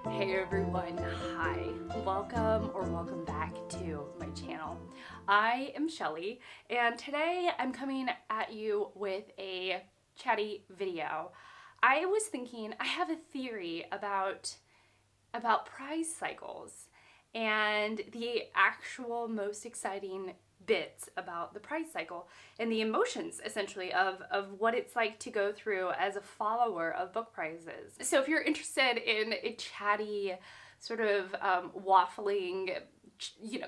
Hey everyone, hi. Welcome back to my channel. I am Shelly, and today I'm coming at you with a chatty video. I was thinking, I have a theory about prize cycles and the actual most exciting bits about the prize cycle and the emotions essentially of what it's like to go through as a follower of book prizes. So if you're interested in a chatty sort of waffling,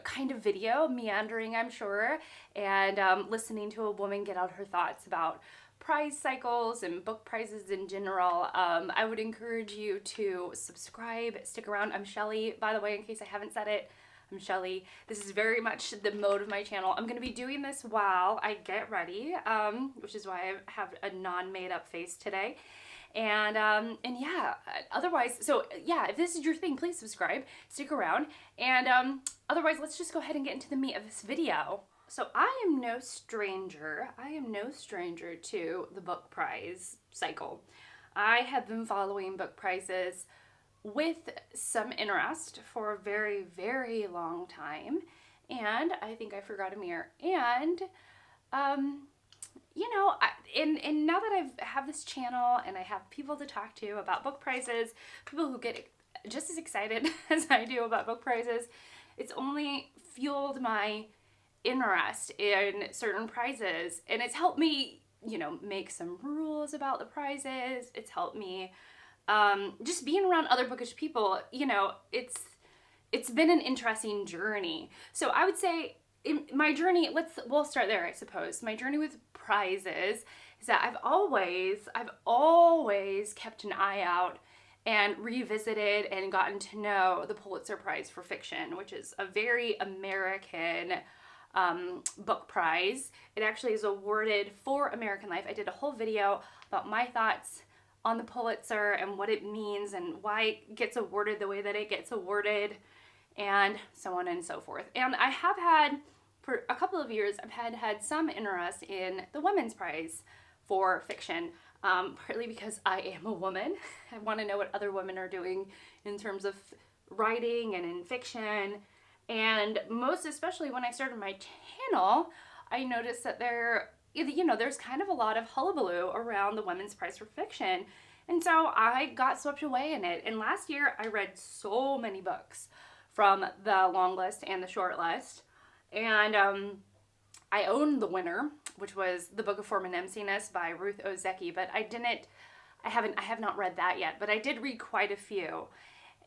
kind of video, meandering, I'm sure, and listening to a woman get out her thoughts about prize cycles and book prizes in general, I would encourage you to subscribe, stick around. I'm Shelly, by the way, in case I haven't said it. I'm Shelly. This is very much the mode of my channel. I'm going to be doing this while I get ready, which is why I have a non-made up face today. And yeah, otherwise, so yeah, if this is your thing, please subscribe, stick around, and otherwise, let's just go ahead and get into the meat of this video. So I am no stranger to the book prize cycle. I have been following book prizes with some interest for a very, very long time. And I think I forgot a mirror. And, and now that I have this channel and I have people to talk to about book prizes, people who get just as excited as I do about book prizes, it's only fueled my interest in certain prizes, and it's helped me, make some rules about the prizes. It's helped me just being around other bookish people. It's been an interesting journey. So I would say in my journey, we'll start there, I suppose. My journey with prizes is that I've always kept an eye out and revisited and gotten to know the Pulitzer Prize for Fiction, which is a very American book prize. It actually is awarded for American life. I did a whole video about my thoughts on the Pulitzer and what it means and why it gets awarded the way that it gets awarded, and so on and so forth. And I have had, for a couple of years, I've had some interest in the Women's Prize for Fiction, partly because I am a woman. I want to know what other women are doing in terms of writing and in fiction. And most especially when I started my channel, I noticed that there's kind of a lot of hullabaloo around the Women's Prize for Fiction. And so I got swept away in it. And last year I read so many books from the long list and the short list. And I owned the winner, which was The Book of Form and Emptiness by Ruth Ozeki, but I have not read that yet, but I did read quite a few.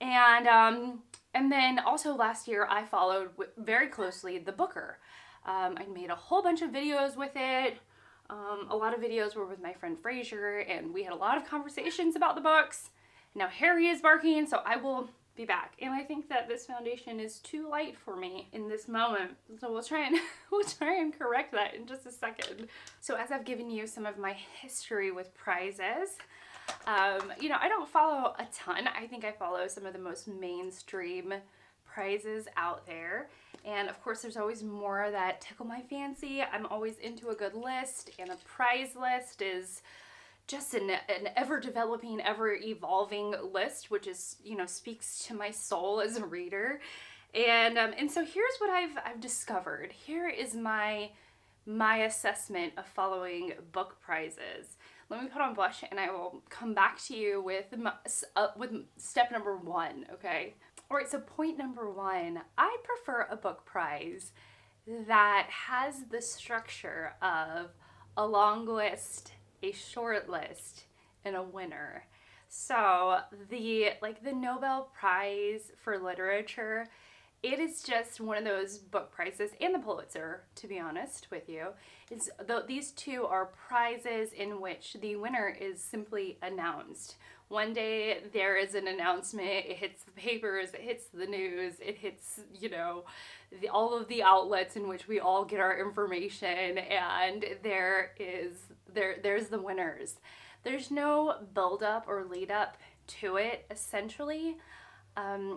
And then also last year I followed very closely The Booker. I made a whole bunch of videos with it. A lot of videos were with my friend Fraser, and we had a lot of conversations about the books. Now Harry is barking, so I will be back. And I think that this foundation is too light for me in this moment. So we'll try and correct that in just a second. So as I've given you some of my history with prizes, I don't follow a ton. I think I follow some of the most mainstream prizes out there. And of course, there's always more that tickle my fancy. I'm always into a good list, and a prize list is just an ever-developing, ever-evolving list, which is, speaks to my soul as a reader. And so here's what I've discovered. Here is my assessment of following book prizes. Let me put on blush and I will come back to you with step number one, okay? All right, so point number one, I prefer a book prize that has the structure of a long list, a short list, and a winner. So the Nobel Prize for Literature, it is just one of those book prizes, and the Pulitzer, to be honest with you. These two are prizes in which the winner is simply announced. One day there is an announcement, it hits the papers, it hits the news, it hits, all of the outlets in which we all get our information, and there's the winners. There's no build up or lead up to it, essentially.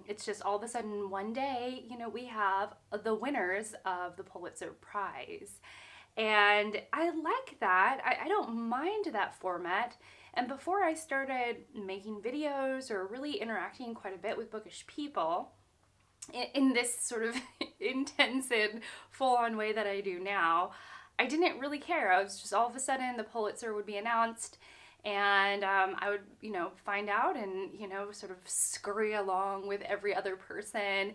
It's just all of a sudden one day, we have the winners of the Pulitzer Prize. And I like that. I don't mind that format. And before I started making videos or really interacting quite a bit with bookish people in this sort of intense and full-on way that I do now, I didn't really care. I was just, all of a sudden the Pulitzer would be announced, and I would, find out and, sort of scurry along with every other person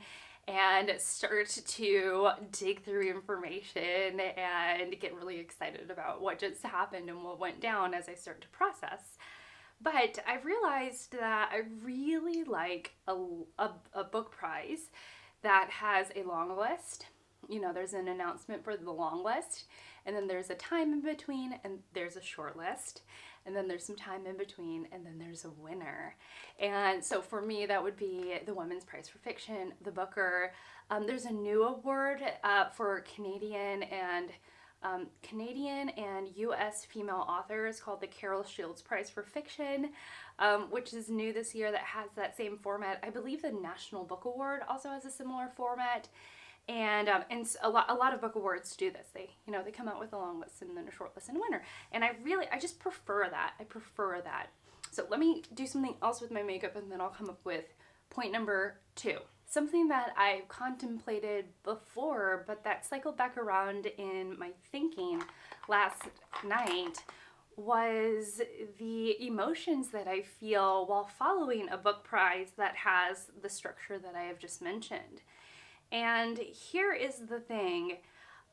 and start to dig through information and get really excited about what just happened and what went down as I start to process. But I realized that I really like a book prize that has a long list. There's an announcement for the long list, and then there's a time in between, and there's a short list, and then there's some time in between, and then there's a winner. And so for me, that would be the Women's Prize for Fiction, the Booker. There's a new award for Canadian and U.S. female authors called the Carol Shields Prize for Fiction, which is new this year, that has that same format. I believe the National Book Award also has a similar format. And a lot of book awards do this. They come out with a long list and then a short list and a winner. And I just prefer that. I prefer that. So let me do something else with my makeup, and then I'll come up with point number 2. Something that I've contemplated before, but that cycled back around in my thinking last night, was the emotions that I feel while following a book prize that has the structure that I have just mentioned. And here is the thing.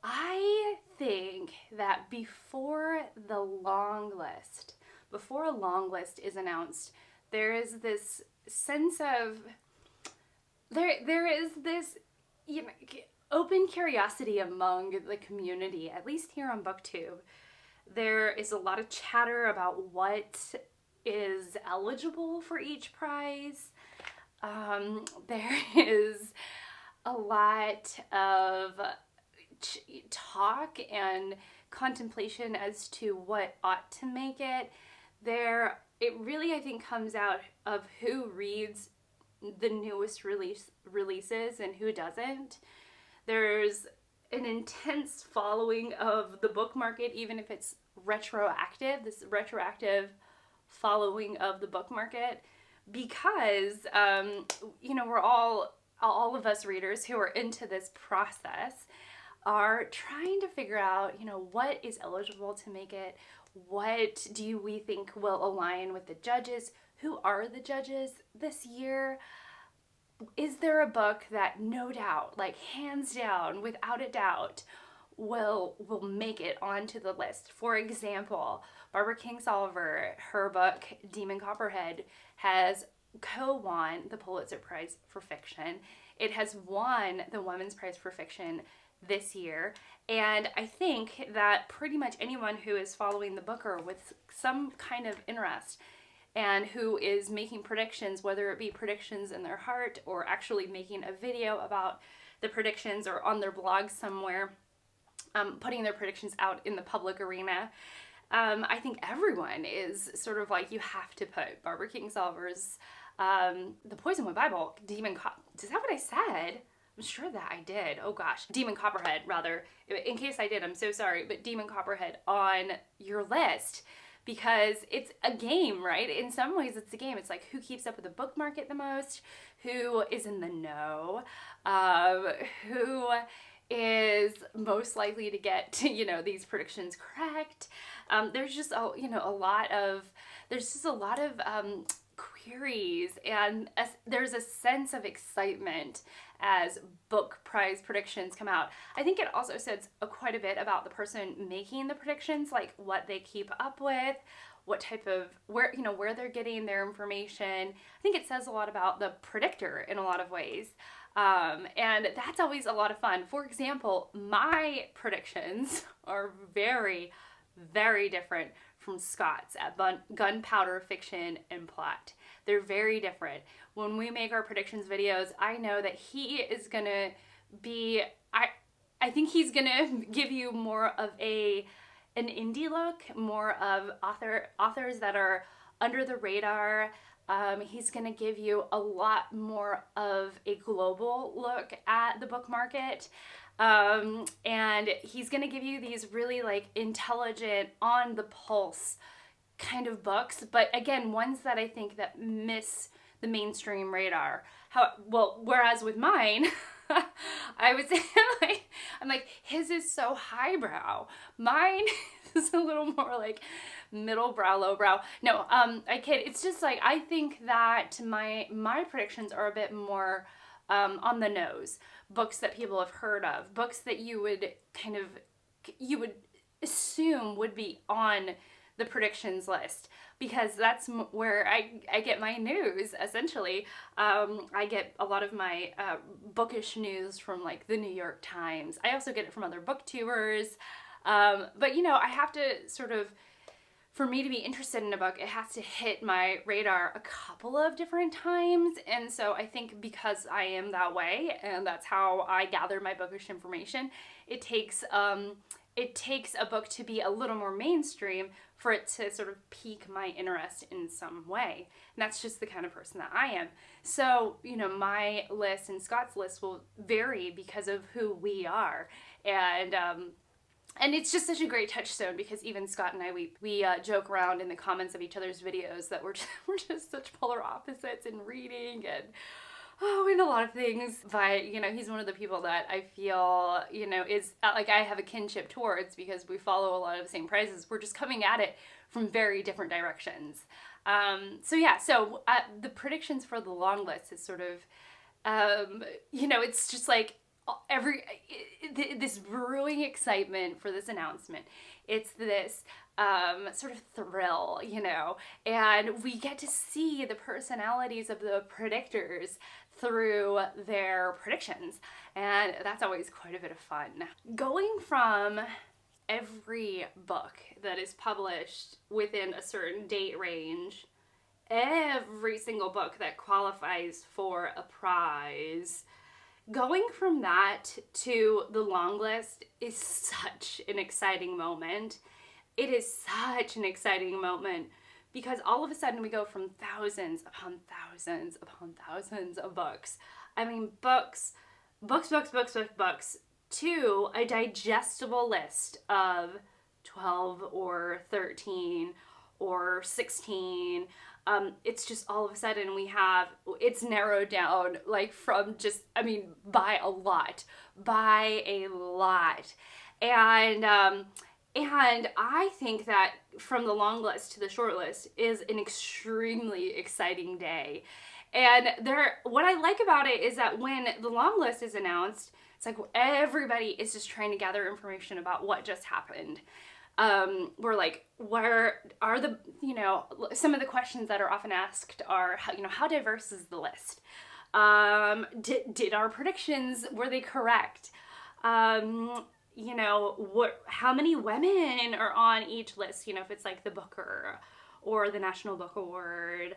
I think that before a long list is announced, there is this sense of, there is this, open curiosity among the community, at least here on BookTube. There is a lot of chatter about what is eligible for each prize. There is a lot of talk and contemplation as to what ought to make it. It really, I think, comes out of who reads the newest releases and who doesn't. There's an intense following of the book market, even if it's retroactive, this retroactive following of the book market, because, we're all of us readers who are into this process are trying to figure out, what is eligible to make it. What do we think will align with the judges? Who are the judges this year? Is there a book that no doubt, like hands down, without a doubt, will make it onto the list? For example, Barbara Kingsolver, her book Demon Copperhead has co-won the Pulitzer Prize for Fiction. It has won the Women's Prize for Fiction this year, and I think that pretty much anyone who is following the Booker with some kind of interest and who is making predictions, whether it be predictions in their heart or actually making a video about the predictions or on their blog somewhere, putting their predictions out in the public arena, I think everyone is sort of like, you have to put Barbara Kingsolver's The Poisonwood Bible, is that what I said? I'm sure that I did. Oh gosh. Demon Copperhead, rather. In case I did, I'm so sorry, but Demon Copperhead on your list, because it's a game, right? In some ways it's a game. It's like, who keeps up with the book market the most? Who is in the know? Who is most likely to get, these predictions correct? There's just a lot of queries, and there's a sense of excitement as book prize predictions come out. I think it also says quite a bit about the person making the predictions, like what they keep up with, what type of, where they're getting their information. I think it says a lot about the predictor in a lot of ways. And that's always a lot of fun. For example, my predictions are very, very different from Scott's at Gunpowder Fiction and Plot. They're very different. When we make our predictions videos, I know that he is gonna be, I think he's gonna give you more of an indie look, more of authors that are under the radar. He's gonna give you a lot more of a global look at the book market. And he's gonna give you these really intelligent, on the pulse kind of books, but again, ones that I think that miss the mainstream radar. Whereas with mine, I would say I'm like, his is so highbrow. Mine is a little more like middle brow, low brow. No, I kid. It's just like, I think that my predictions are a bit more on the nose. Books that people have heard of, books that you would assume would be on the predictions list, because that's where I get my news, essentially. I get a lot of my bookish news from like the New York Times. I also get it from other booktubers. But you know, I have to sort of, for me to be interested in a book, it has to hit my radar a couple of different times. And so I think because I am that way, and that's how I gather my bookish information, it takes a book to be a little more mainstream for it to sort of pique my interest in some way. And that's just the kind of person that I am. So, you know, my list and Scott's list will vary because of who we are. And it's just such a great touchstone, because even Scott and I, we joke around in the comments of each other's videos that we're just such polar opposites in reading and in a lot of things. But, you know, he's one of the people that I feel, you know, is like I have a kinship towards, because we follow a lot of the same prizes. We're just coming at it from very different directions. So the predictions for the long list is sort of, you know, it's just like this brewing excitement for this announcement. It's this sort of thrill, you know, and we get to see the personalities of the predictors through their predictions, and that's always quite a bit of fun. Going from every book that is published within a certain date range, every single book that qualifies for a prize, going from that to the long list is such an exciting moment. It is such an exciting moment, because all of a sudden we go from thousands upon thousands upon thousands of books. I mean, books, to a digestible list of 12 or 13 or 16. It's just all of a sudden it's narrowed down like from just, I mean, by a lot. And I think that from the long list to the short list is an extremely exciting day. And what I like about it is that when the long list is announced, it's like everybody is just trying to gather information about what just happened. We're like, where are the, you know, some of the questions that are often asked are, how diverse is the list? Did our predictions, were they correct? You know, how many women are on each list? You know, if it's like the Booker or the National Book Award.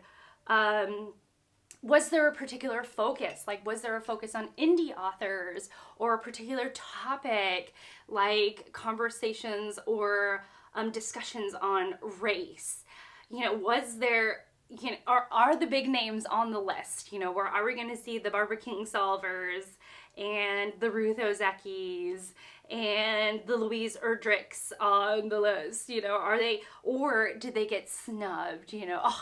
Was there a particular focus? Like, was there a focus on indie authors or a particular topic, like conversations or discussions on race? You know, was there, you know, are the big names on the list? You know, are we going to see the Barbara Kingsolvers and the Ruth Ozekis and the Louise Erdrichs on the list? You know, or did they get snubbed? You know,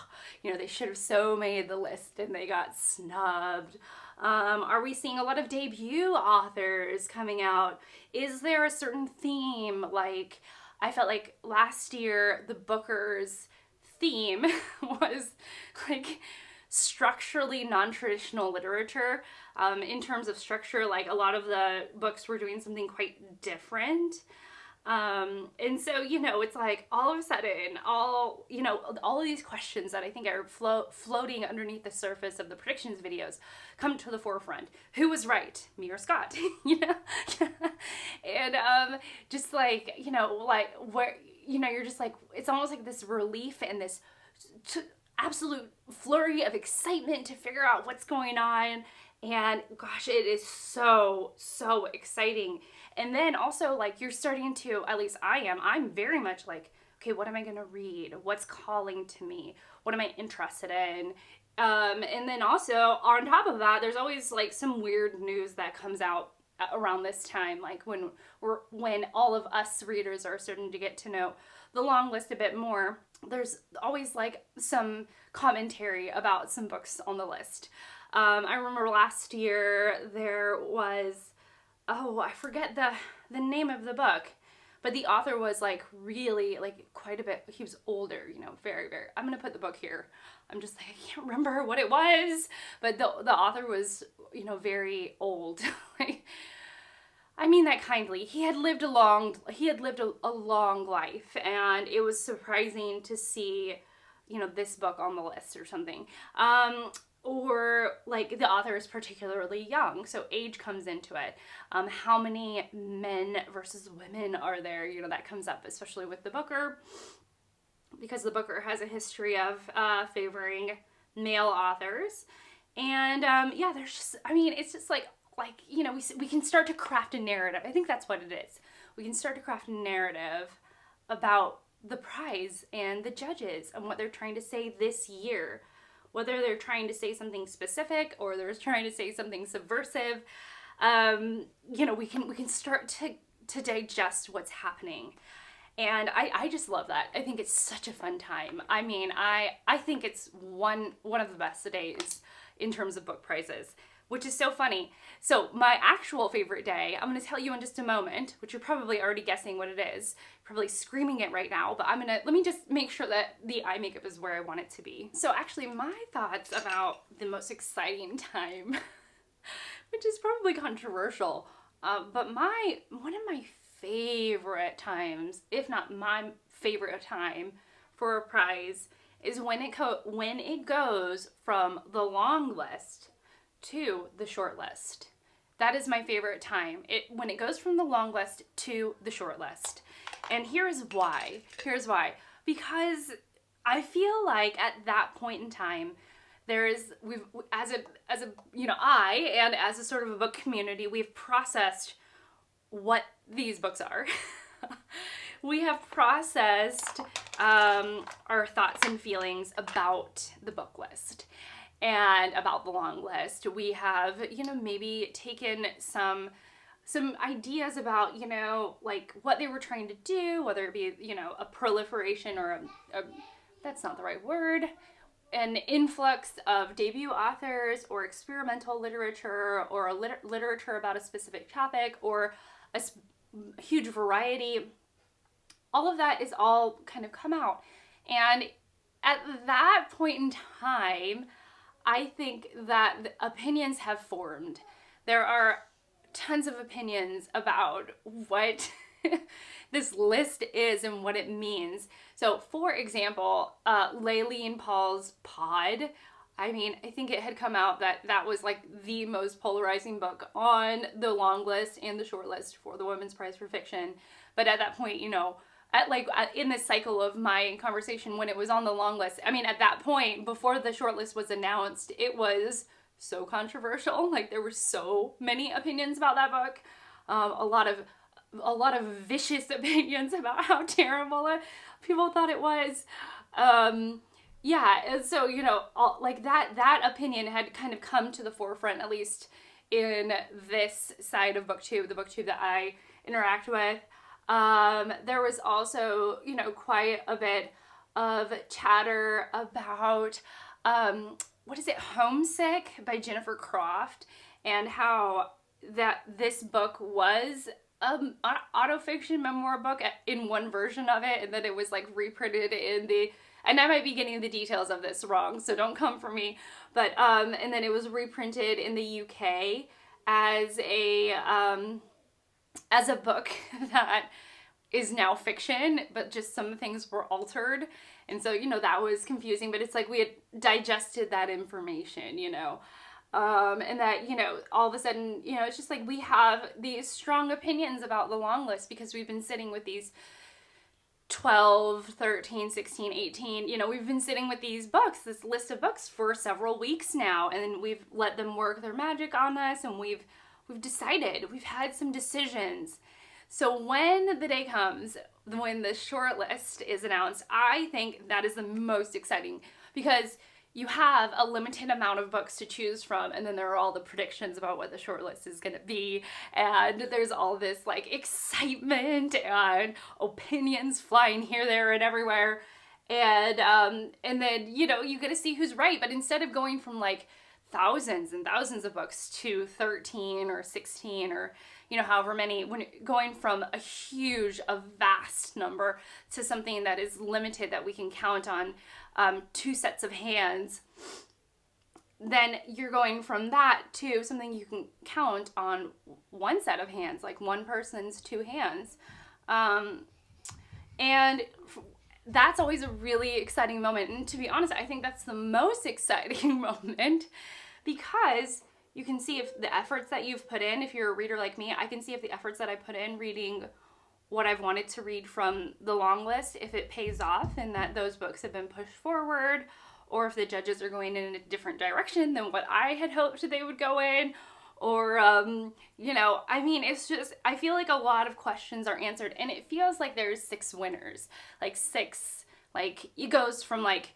they should have so made the list and they got snubbed. Are we seeing a lot of debut authors coming out? Is there a certain theme? Like, I felt like last year the Booker's theme was like structurally non-traditional literature. In terms of structure, like a lot of the books were doing something quite different. And so, you know, it's like all of a sudden, all of these questions that I think are floating underneath the surface of the predictions videos come to the forefront. Who was right, me or Scott? You know? And just like, you know, like where, you know, you're just like, it's almost like this relief and this absolute flurry of excitement to figure out what's going on. And gosh, it is so, so exciting. And then also, like, you're starting to, at least I'm very much like, okay, what am I going to read? What's calling to me? What am I interested in? And then also, on top of that, there's always, like, some weird news that comes out around this time, like when all of us readers are starting to get to know the long list a bit more. there's always like some commentary about some books on the list. I remember last year there was, oh, I forget the name of the book, but the author was like really like quite a bit, he was older, you know, very, very, I'm going to put the book here. I'm just like, I can't remember what it was, but the author was, you know, very old. Like, I mean that kindly. He had lived a long life, and it was surprising to see, you know, this book on the list or something. Or like the author is particularly young, so age comes into it. How many men versus women are there? You know, that comes up, especially with the Booker, because the Booker has a history of favoring male authors. And yeah, there's just, I mean, it's just like, you know, we can start to craft a narrative. I think that's what it is. We can start to craft a narrative about the prize and the judges and what they're trying to say this year. Whether they're trying to say something specific or they're trying to say something subversive, you know, we can start to digest what's happening. And I just love that. I think it's such a fun time. I mean, I think it's one of the best days in terms of book prizes, which is so funny. So my actual favorite day, I'm going to tell you in just a moment, which you're probably already guessing what it is, probably screaming it right now, but let me just make sure that the eye makeup is where I want it to be. So actually my thoughts about the most exciting time, which is probably controversial, but one of my favorite times, if not my favorite time for a prize, is when it goes from the long list to the short list. That is my favorite time. When it goes from the long list to the short list. And here's why. Because I feel like at that point in time, as a you know, I and as a sort of a book community, we've processed what these books are. We have processed our thoughts and feelings about the book list and about the long list. We have, you know, maybe taken some ideas about, you know, like what they were trying to do, whether it be, you know, a proliferation or a that's not the right word, an influx of debut authors or experimental literature or a literature about a specific topic or a huge variety. All of that is all kind of come out. And at that point in time, I think that opinions have formed. There are tons of opinions about what this list is and what it means. So, for example, Layleen Paul's Pod, I mean, I think it had come out that was like the most polarizing book on the long list and the short list for the Women's Prize for Fiction. But at that point, you know, in this cycle of my conversation when it was on the long list, I mean, at that point, before the short list was announced, it was so controversial. Like, there were so many opinions about that book. A lot of vicious opinions about how terrible people thought it was. Yeah, and so, you know, like that opinion had kind of come to the forefront, at least in this side of booktube, the booktube that I interact with. There was also, you know, quite a bit of chatter about, what is it, Homesick by Jennifer Croft, and how that this book was an autofiction memoir book in one version of it, and that it was like reprinted in the, and I might be getting the details of this wrong, so don't come for me, but, and then it was reprinted in the UK as a book that is now fiction, but just some things were altered. And so, you know, that was confusing, but it's like we had digested that information, you know. And that, you know, all of a sudden, you know, it's just like we have these strong opinions about the long list because we've been sitting with these 12, 13, 16, 18, you know, we've been sitting with these books, this list of books for several weeks now, and we've let them work their magic on us, and we've decided, we've had some decisions. So when the day comes, when the short list is announced, I think that is the most exciting because you have a limited amount of books to choose from, and then there are all the predictions about what the short list is going to be, and there's all this like excitement and opinions flying here, there, and everywhere. And then, you know, you get to see who's right. But instead of going from like thousands and thousands of books to 13 or 16 or, you know, however many, when going from a vast number to something that is limited, that we can count on two sets of hands, then you're going from that to something you can count on one set of hands, like one person's two hands. And that's always a really exciting moment. And to be honest, I think that's the most exciting moment, because you can see if the efforts that you've put in, if you're a reader like me, I can see if the efforts that I put in reading what I've wanted to read from the long list, if it pays off and that those books have been pushed forward, or if the judges are going in a different direction than what I had hoped they would go in, or, you know, I mean, it's just, I feel like a lot of questions are answered, and it feels like there's 6 winners, like 6, like, it goes from, like,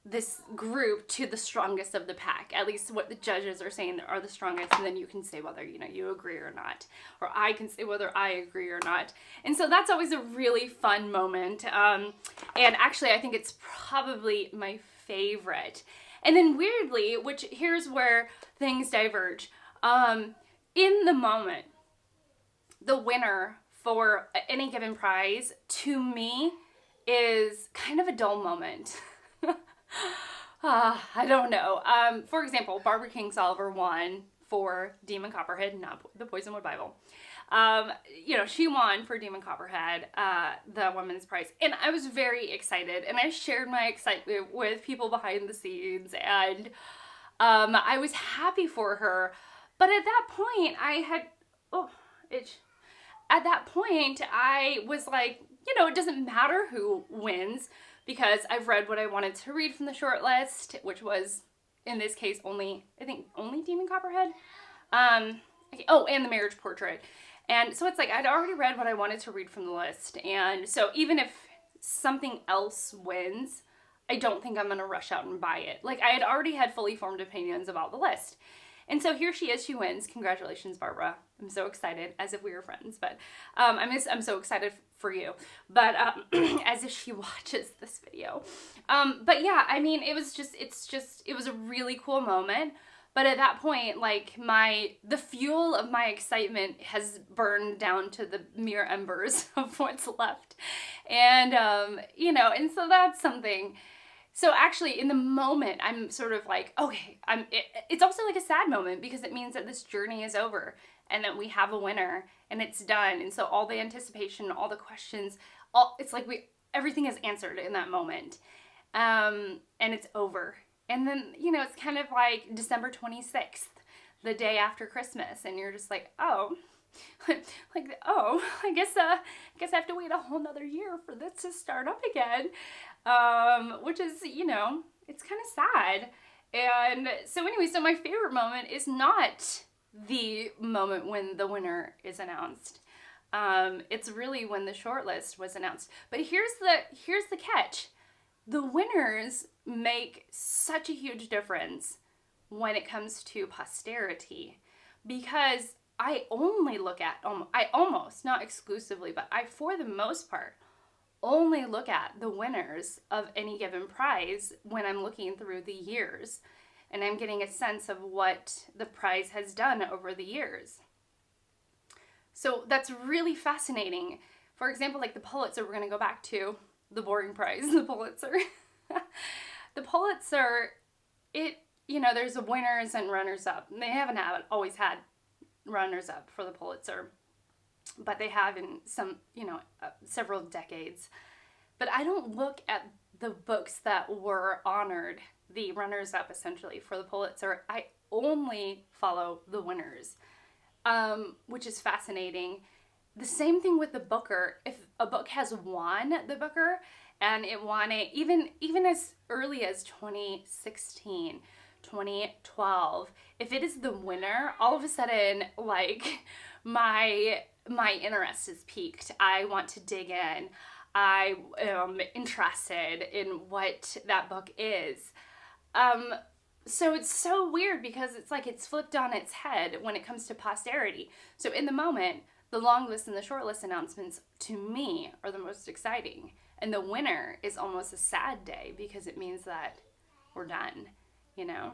this group to the strongest of the pack, at least what the judges are saying are the strongest, and then you can say whether, you know, you agree or not, or I can say whether I agree or not. And so that's always a really fun moment, and actually I think it's probably my favorite. And then weirdly, which here's where things diverge, in the moment, the winner for any given prize to me is kind of a dull moment. I don't know. For example, Barbara Kingsolver won for Demon Copperhead, not the Poisonwood Bible. You know, she won for Demon Copperhead, the women's prize. And I was very excited, and I shared my excitement with people behind the scenes, and I was happy for her. But at that point, at that point, I was like, you know, it doesn't matter who wins, because I've read what I wanted to read from the short list, which was, in this case, only Demon Copperhead. Oh, and The Marriage Portrait. And so it's like, I'd already read what I wanted to read from the list. And so even if something else wins, I don't think I'm going to rush out and buy it. Like, I had already had fully formed opinions about the list. And so here she is, she wins. Congratulations, Barbara. I'm so excited, as if we were friends, but I'm so excited for you, but as if she watches this video. But yeah, I mean, it was a really cool moment. But at that point, like, the fuel of my excitement has burned down to the mere embers of what's left. And, you know, and so that's something. So actually, in the moment, I'm sort of like, okay, it's also like a sad moment, because it means that this journey is over and that we have a winner and it's done. And so all the anticipation, all the questions, it's like everything is answered in that moment. And it's over. And then, you know, it's kind of like December 26th, the day after Christmas, and you're just like, oh, like, oh, I guess I have to wait a whole nother year for this to start up again. Which is, you know, it's kind of sad. And so anyway, so my favorite moment is not the moment when the winner is announced. It's really when the shortlist was announced. But here's the catch. The winners make such a huge difference when it comes to posterity, because I only look at, I almost, not exclusively, but I, for the most part, only look at the winners of any given prize when I'm looking through the years, and I'm getting a sense of what the prize has done over the years. So that's really fascinating. For example, like the Pulitzer, we're going to go back to the boring prize, the Pulitzer. The Pulitzer, you know, there's winners and runners-up. They haven't always had runners-up for the Pulitzer, but they have in some, you know, several decades. But I don't look at the books that were honored, the runners-up essentially for the Pulitzer. I only follow the winners, which is fascinating. The same thing with the Booker. If a book has won the Booker, and it won it even as early as 2016, 2012, if it is the winner, all of a sudden, like, my interest is piqued. I want to dig in. I am interested in what that book is. So it's so weird, because it's like it's flipped on its head when it comes to posterity. So in the moment, the long list and the short list announcements, to me, are the most exciting. And the winter is almost a sad day because it means that we're done, you know?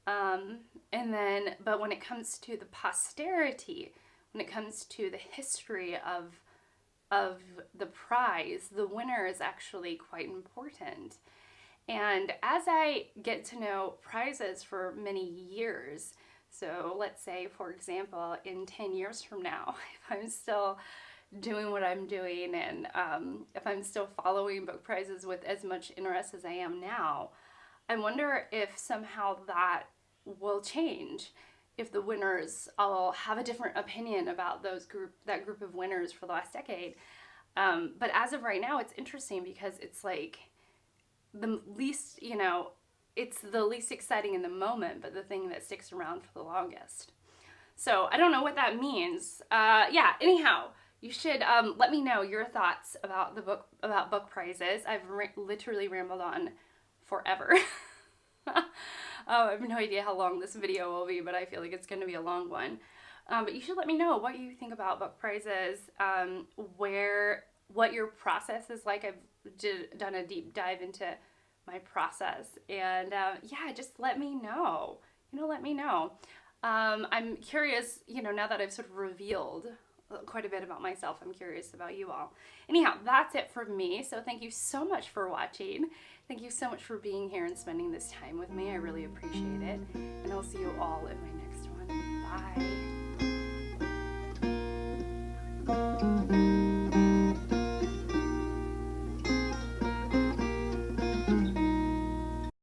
But when it comes to the posterity, when it comes to the history of the prize, the winner is actually quite important. And as I get to know prizes for many years, so let's say, for example, in 10 years from now, if I'm still doing what I'm doing and if I'm still following book prizes with as much interest as I am now, I wonder if somehow that will change. If the winners, I'll have a different opinion about that group of winners for the last decade. But as of right now, it's interesting because it's like the least, it's the least exciting in the moment, but the thing that sticks around for the longest. So I don't know what that means. Anyhow, you should let me know your thoughts about book prizes. I've literally rambled on forever. I have no idea how long this video will be, but I feel like it's going to be a long one. But you should let me know what you think about book prizes, what your process is like. I've done a deep dive into my process, and just let me know. Let me know. I'm curious, now that I've sort of revealed quite a bit about myself, I'm curious about you all. Anyhow, that's it for me. So thank you so much for watching. Thank you so much for being here and spending this time with me. I really appreciate it. And I'll see you all in my next